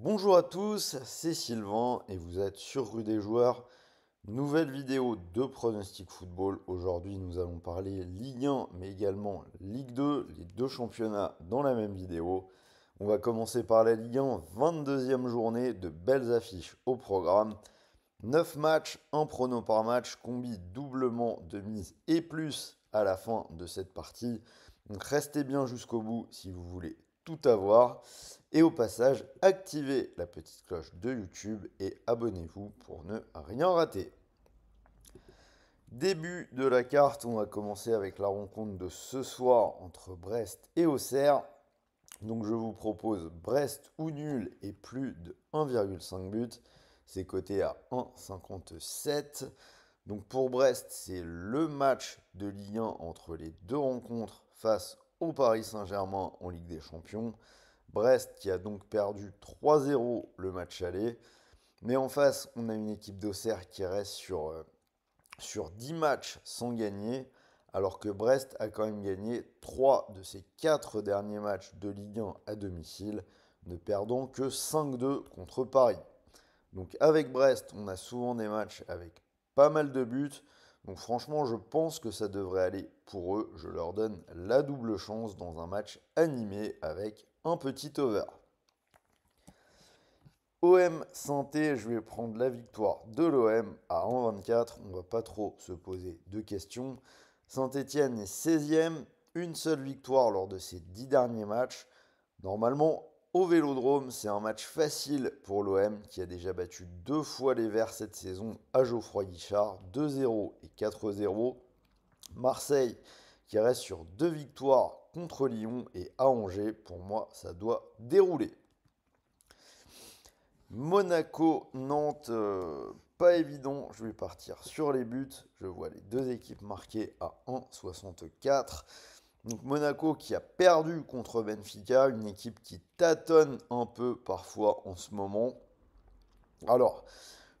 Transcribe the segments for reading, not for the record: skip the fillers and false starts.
Bonjour à tous, c'est Sylvain et vous êtes sur Rue des Joueurs. Nouvelle vidéo de pronostic football. Aujourd'hui, nous allons parler Ligue 1 mais également Ligue 2, les deux championnats dans la même vidéo. On va commencer par la Ligue 1, 22e journée, de belles affiches au programme. 9 matchs, un prono par match, combi doublement de mise et plus à la fin de cette partie. Donc restez bien jusqu'au bout si vous voulez tout avoir. Et au passage, activez la petite cloche de YouTube et abonnez-vous pour ne rien rater. Début de la carte, on va commencer avec la rencontre de ce soir entre Brest et Auxerre. Donc je vous propose Brest ou nul et plus de 1,5 but. C'est coté à 1,57. Donc pour Brest, c'est le match de Ligue 1 entre les deux rencontres face au Paris Saint-Germain en Ligue des Champions. Brest qui a donc perdu 3-0 le match aller. Mais en face, on a une équipe d'Auxerre qui reste sur 10 matchs sans gagner, alors que Brest a quand même gagné 3 de ses 4 derniers matchs de Ligue 1 à domicile, ne perdant que 5-2 contre Paris. Donc avec Brest, on a souvent des matchs avec pas mal de buts. Donc franchement, je pense que ça devrait aller pour eux. Je leur donne la double chance dans un match animé avec un petit over. OM Sainté, je vais prendre la victoire de l'OM à 1,24. On va pas trop se poser de questions. Saint-Etienne est 16e, une seule victoire lors de ses 10 derniers matchs. Normalement, au Vélodrome, c'est un match facile pour l'OM qui a déjà battu deux fois les Verts cette saison à Geoffroy Guichard, 2-0 et 4-0. Marseille qui reste sur deux victoires contre Lyon et à Angers, pour moi, ça doit dérouler. Monaco-Nantes, pas évident. Je vais partir sur les buts. Je vois les deux équipes marquées à 1,64. Donc Monaco qui a perdu contre Benfica, une équipe qui tâtonne un peu parfois en ce moment. Alors,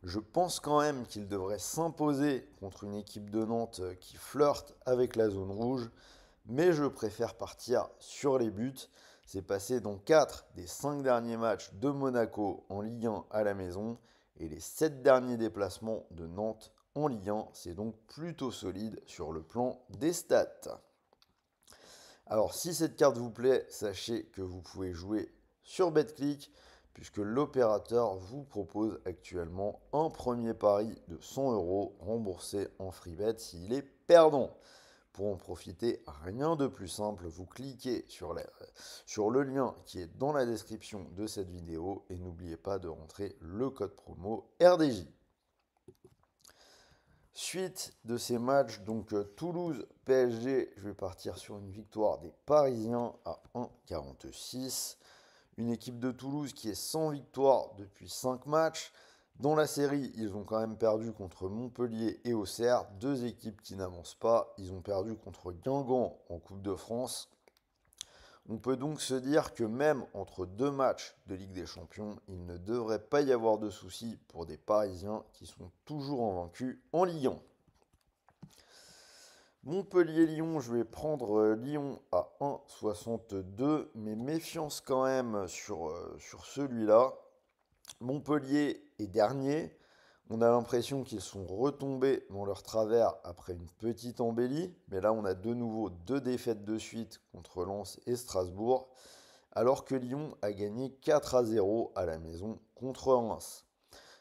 je pense quand même qu'il devrait s'imposer contre une équipe de Nantes qui flirte avec la zone rouge, mais je préfère partir sur les buts. C'est passé dans 4 des 5 derniers matchs de Monaco en Ligue 1 à la maison et les 7 derniers déplacements de Nantes en Ligue 1. C'est donc plutôt solide sur le plan des stats. Alors si cette carte vous plaît, sachez que vous pouvez jouer sur BetClick puisque l'opérateur vous propose actuellement un premier pari de 100 euros remboursé en free bet s'il est perdant. Pour en profiter, rien de plus simple, vous cliquez sur le lien qui est dans la description de cette vidéo et n'oubliez pas de rentrer le code promo RDJ. Suite de ces matchs, donc Toulouse-PSG, je vais partir sur une victoire des Parisiens à 1,46. Une équipe de Toulouse qui est sans victoire depuis 5 matchs. Dans la série, ils ont quand même perdu contre Montpellier et Auxerre, deux équipes qui n'avancent pas. Ils ont perdu contre Guingamp en Coupe de France. On peut donc se dire que même entre deux matchs de Ligue des Champions, il ne devrait pas y avoir de soucis pour des Parisiens qui sont toujours invaincus en Ligue 1. Montpellier-Lyon, je vais prendre Lyon à 1,62, mais méfiance quand même sur celui-là. Montpellier est dernier. On a l'impression qu'ils sont retombés dans leur travers après une petite embellie, mais là on a de nouveau deux défaites de suite contre Lens et Strasbourg, alors que Lyon a gagné 4-0 à la maison contre Reims.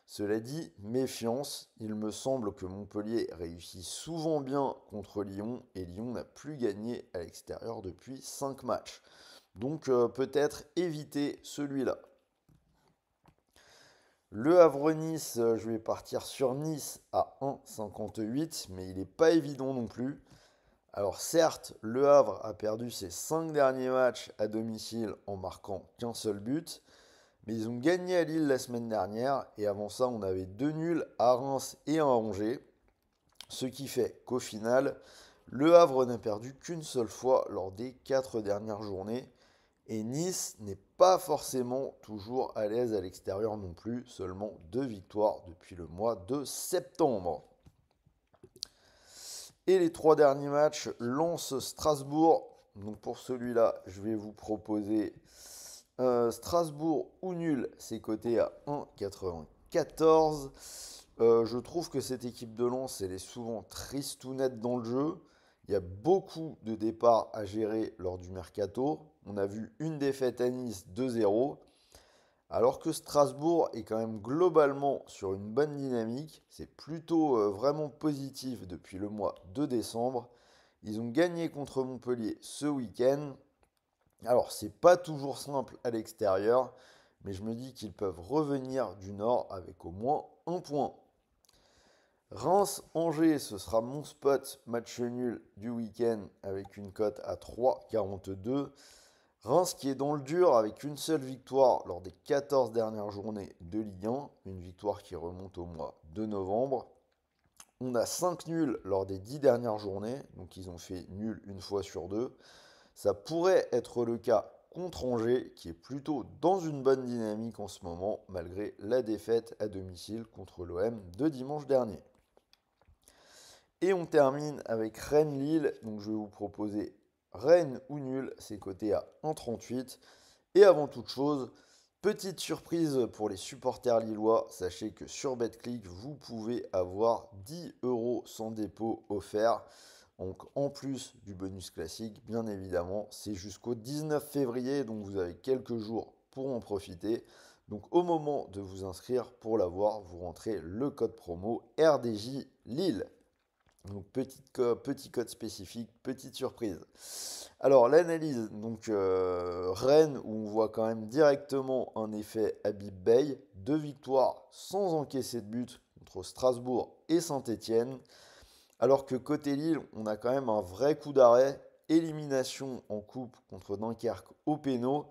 Cela dit, méfiance, il me semble que Montpellier réussit souvent bien contre Lyon et Lyon n'a plus gagné à l'extérieur depuis 5 matchs. Donc peut-être éviter celui-là. Le Havre-Nice, je vais partir sur Nice à 1,58, mais il n'est pas évident non plus. Alors certes, Le Havre a perdu ses 5 derniers matchs à domicile en marquant qu'un seul but, mais ils ont gagné à Lille la semaine dernière, et avant ça, on avait deux nuls à Reims et un à Angers, ce qui fait qu'au final, Le Havre n'a perdu qu'une seule fois lors des 4 dernières journées, et Nice n'est pas forcément toujours à l'aise à l'extérieur non plus, seulement deux victoires depuis le mois de septembre. Et les trois derniers matchs, Lens-Strasbourg. Donc pour celui-là, je vais vous proposer Strasbourg ou nul, c'est coté à 1,94. Je trouve que cette équipe de Lens, elle est souvent tristounette dans le jeu. Il y a beaucoup de départs à gérer lors du mercato. On a vu une défaite à Nice 2-0. Alors que Strasbourg est quand même globalement sur une bonne dynamique. C'est plutôt vraiment positif depuis le mois de décembre. Ils ont gagné contre Montpellier ce week-end. Alors, c'est pas toujours simple à l'extérieur, mais je me dis qu'ils peuvent revenir du Nord avec au moins un point. Reims-Angers, ce sera mon spot match nul du week-end avec une cote à 3,42. Reims qui est dans le dur avec une seule victoire lors des 14 dernières journées de Ligue 1, une victoire qui remonte au mois de novembre. On a 5 nuls lors des 10 dernières journées, donc ils ont fait nul une fois sur deux. Ça pourrait être le cas contre Angers, qui est plutôt dans une bonne dynamique en ce moment, malgré la défaite à domicile contre l'OM de dimanche dernier. Et on termine avec Rennes-Lille. Donc je vais vous proposer Rennes ou nul, c'est coté à 1,38. Et avant toute chose, petite surprise pour les supporters lillois. Sachez que sur BetClick, vous pouvez avoir 10 € sans dépôt offert. Donc en plus du bonus classique, bien évidemment, c'est jusqu'au 19 février, donc vous avez quelques jours pour en profiter. Donc au moment de vous inscrire pour l'avoir, vous rentrez le code promo RDJ Lille. Donc petit code spécifique, petite surprise. Alors l'analyse, donc Rennes, où on voit quand même directement un effet Habib Beye, 2 victoires sans encaisser de but contre Strasbourg et Saint-Étienne. Alors que côté Lille, on a quand même un vrai coup d'arrêt, élimination en coupe contre Dunkerque au péno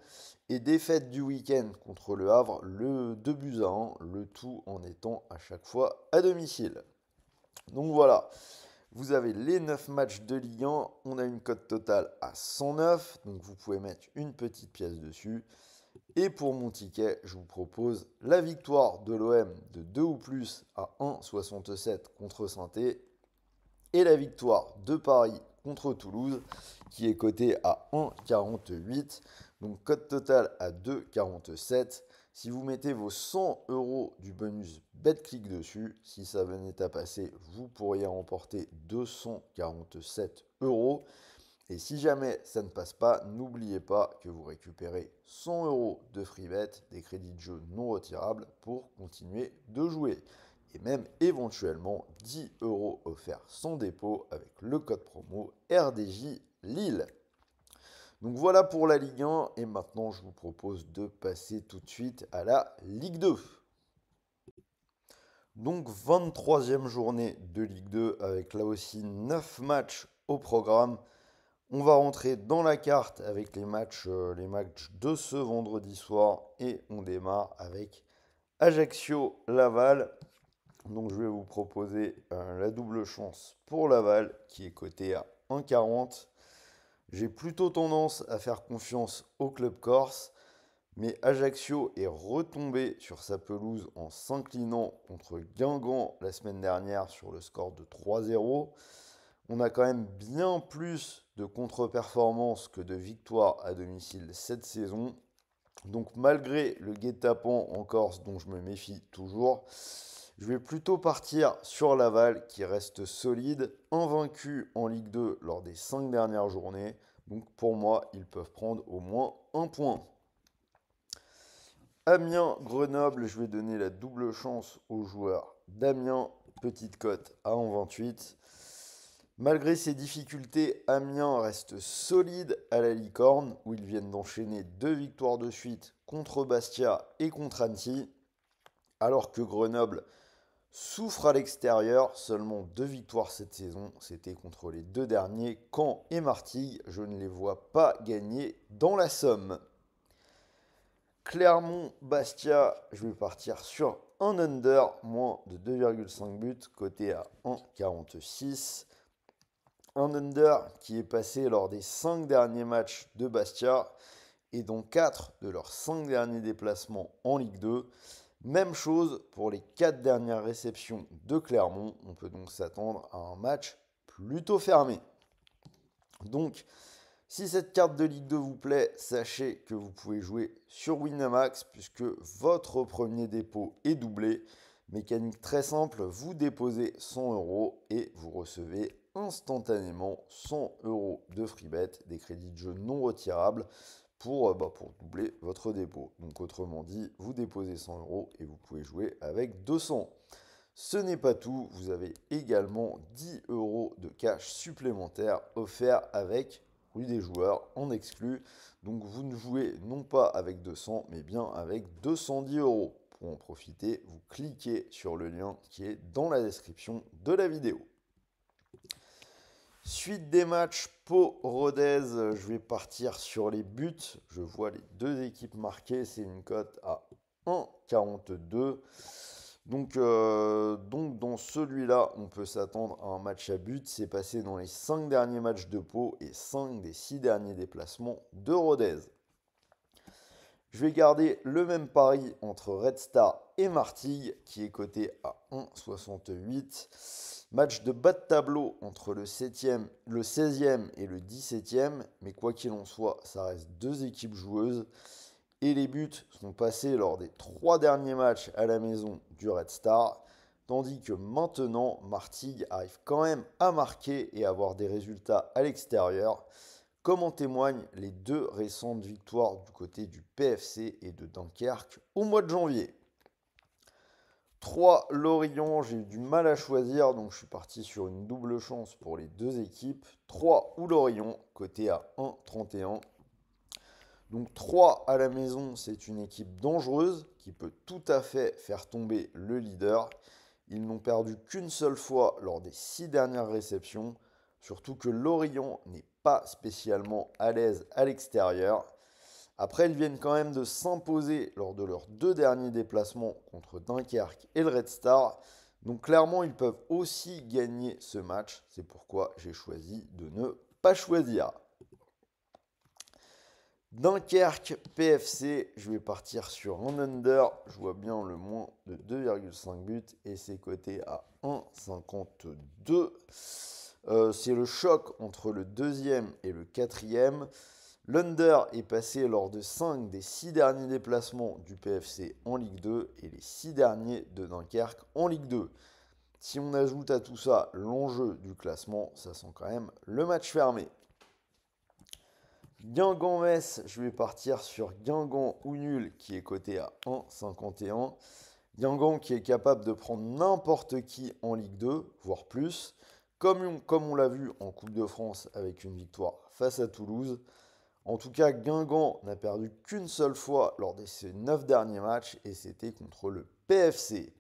et défaite du week-end contre le Havre, le 2-1, le tout en étant à chaque fois à domicile. Donc voilà, vous avez les 9 matchs de Ligue 1, on a une cote totale à 109, donc vous pouvez mettre une petite pièce dessus. Et pour mon ticket, je vous propose la victoire de l'OM de 2 ou plus à 1,67 contre Saint-Étienne et la victoire de Paris contre Toulouse qui est cotée à 1,48. Donc cote totale à 2,47. Si vous mettez vos 100 € du bonus BetClick dessus, si ça venait à passer, vous pourriez remporter 247 €. Et si jamais ça ne passe pas, n'oubliez pas que vous récupérez 100 € de free bet, des crédits de jeu non retirables pour continuer de jouer. Et même éventuellement 10 € offerts sans dépôt avec le code promo RDJ Lille. Donc voilà pour la Ligue 1 et maintenant je vous propose de passer tout de suite à la Ligue 2. Donc 23e journée de Ligue 2 avec là aussi 9 matchs au programme. On va rentrer dans la carte avec les matchs de ce vendredi soir et on démarre avec Ajaccio-Laval. Donc je vais vous proposer la double chance pour Laval qui est coté à 1,40. J'ai plutôt tendance à faire confiance au club corse, mais Ajaccio est retombé sur sa pelouse en s'inclinant contre Guingamp la semaine dernière sur le score de 3-0. On a quand même bien plus de contre-performances que de victoires à domicile cette saison. Donc malgré le guet-apens en Corse dont je me méfie toujours, je vais plutôt partir sur Laval qui reste solide, invaincu en Ligue 2 lors des 5 dernières journées. Donc pour moi, ils peuvent prendre au moins un point. Amiens-Grenoble, je vais donner la double chance aux joueurs d'Amiens, petite cote à 1,28. Malgré ces difficultés, Amiens reste solide à la licorne où ils viennent d'enchaîner 2 victoires de suite contre Bastia et contre Annecy, alors que Grenoble souffre à l'extérieur, seulement 2 victoires cette saison, c'était contre les 2 derniers, Caen et Martigues, je ne les vois pas gagner dans la Somme. Clermont-Bastia, je vais partir sur un under, moins de 2,5 buts, coté à 1,46. Un under qui est passé lors des 5 derniers matchs de Bastia et dont 4 de leurs 5 derniers déplacements en Ligue 2. Même chose pour les 4 dernières réceptions de Clermont. On peut donc s'attendre à un match plutôt fermé. Donc, Si cette carte de Ligue 2 vous plaît, sachez que vous pouvez jouer sur Winamax puisque votre premier dépôt est doublé. Mécanique très simple, vous déposez 100 euros et vous recevez instantanément 100 euros de free bet, des crédits de jeu non retirables pour doubler votre dépôt. Donc autrement dit, vous déposez 100 euros et vous pouvez jouer avec 200. Ce n'est pas tout, vous avez également 10 euros de cash supplémentaire offert avec Rue des joueurs en exclu. Donc vous ne jouez non pas avec 200 mais bien avec 210 euros. Pour en profiter, vous cliquez sur le lien qui est dans la description de la vidéo. Suite des matchs Pau-Rodez, je vais partir sur les buts. Je vois les deux équipes marquées, c'est une cote à 1,42. Donc dans celui-là, on peut s'attendre à un match à but. C'est passé dans les 5 derniers matchs de Pau et 5 des 6 derniers déplacements de Rodez. Je vais garder le même pari entre Red Star et Martigues qui est coté à 1,68. Match de bas de tableau entre le 16e et le 17e. Mais quoi qu'il en soit, ça reste deux équipes joueuses. Et les buts sont passés lors des 3 derniers matchs à la maison du Red Star. Tandis que maintenant, Martigues arrive quand même à marquer et avoir des résultats à l'extérieur. Comme en témoignent les deux récentes victoires du côté du PFC et de Dunkerque au mois de janvier. 3 Lorient, j'ai eu du mal à choisir, donc je suis parti sur une double chance pour les deux équipes. 3 ou Lorient, coté à 1,31. Donc 3 à la maison, c'est une équipe dangereuse qui peut tout à fait faire tomber le leader. Ils n'ont perdu qu'une seule fois lors des 6 dernières réceptions. Surtout que Lorient n'est pas spécialement à l'aise à l'extérieur. Après, ils viennent quand même de s'imposer lors de leurs 2 derniers déplacements contre Dunkerque et le Red Star. Donc clairement, ils peuvent aussi gagner ce match. C'est pourquoi j'ai choisi de ne pas choisir. Dunkerque PFC, je vais partir sur un under. Je vois bien le moins de 2,5 buts et c'est coté à 1,52. C'est le choc entre le deuxième et le quatrième. L'under est passé lors de 5 des 6 derniers déplacements du PFC en Ligue 2 et les 6 derniers de Dunkerque en Ligue 2. Si on ajoute à tout ça l'enjeu du classement, ça sent quand même le match fermé. Guingamp-Metz, je vais partir sur Guingamp ou nul qui est coté à 1,51. Guingamp qui est capable de prendre n'importe qui en Ligue 2, voire plus, comme on l'a vu en Coupe de France avec une victoire face à Toulouse. En tout cas, Guingamp n'a perdu qu'une seule fois lors de ses 9 derniers matchs et c'était contre le PFC.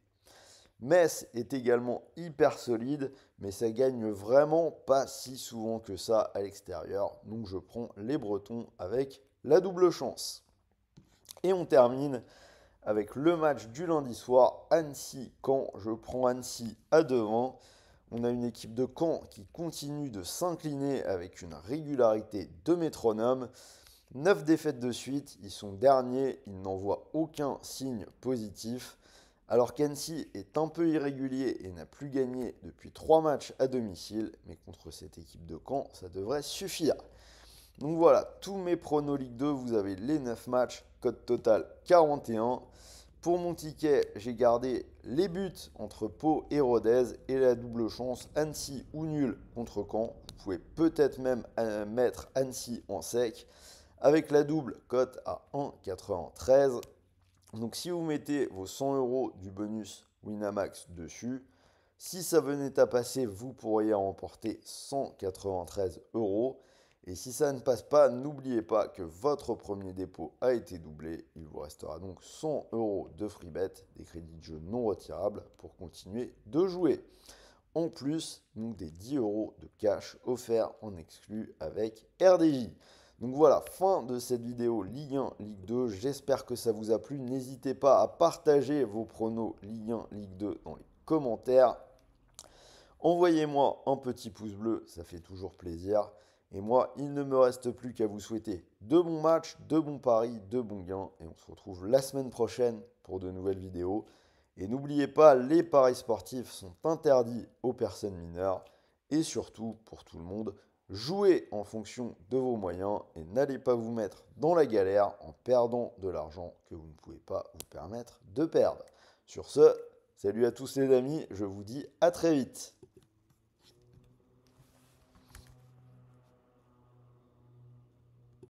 Metz est également hyper solide, mais ça gagne vraiment pas si souvent que ça à l'extérieur. Donc je prends les Bretons avec la double chance. Et on termine avec le match du lundi soir, Annecy-Caen. Je prends Annecy à devant. On a une équipe de Caen qui continue de s'incliner avec une régularité de métronome. 9 défaites de suite, ils sont derniers, ils n'envoient aucun signe positif. Alors qu'Annecy est un peu irrégulier et n'a plus gagné depuis 3 matchs à domicile, mais contre cette équipe de Caen, ça devrait suffire. Donc voilà, tous mes pronos Ligue 2, vous avez les 9 matchs, cote totale 41. Pour mon ticket, j'ai gardé les buts entre Pau et Rodez et la double chance Annecy ou nul contre Caen. Vous pouvez peut-être même mettre Annecy en sec avec la double cote à 1,93. Donc si vous mettez vos 100 euros du bonus Winamax dessus, si ça venait à passer, vous pourriez remporter 193 euros. Et si ça ne passe pas, n'oubliez pas que votre premier dépôt a été doublé. Il vous restera donc 100 euros de free bet, des crédits de jeu non retirables pour continuer de jouer. En plus, donc des 10 euros de cash offerts en exclu avec RDJ. Donc voilà, fin de cette vidéo Ligue 1, Ligue 2. J'espère que ça vous a plu. N'hésitez pas à partager vos pronos Ligue 1, Ligue 2 dans les commentaires. Envoyez-moi un petit pouce bleu, ça fait toujours plaisir. Et moi, il ne me reste plus qu'à vous souhaiter de bons matchs, de bons paris, de bons gains. Et on se retrouve la semaine prochaine pour de nouvelles vidéos. Et n'oubliez pas, les paris sportifs sont interdits aux personnes mineures. Et surtout, pour tout le monde, Jouez en fonction de vos moyens et n'allez pas vous mettre dans la galère en perdant de l'argent que vous ne pouvez pas vous permettre de perdre. Sur ce, salut à tous les amis, je vous dis à très vite.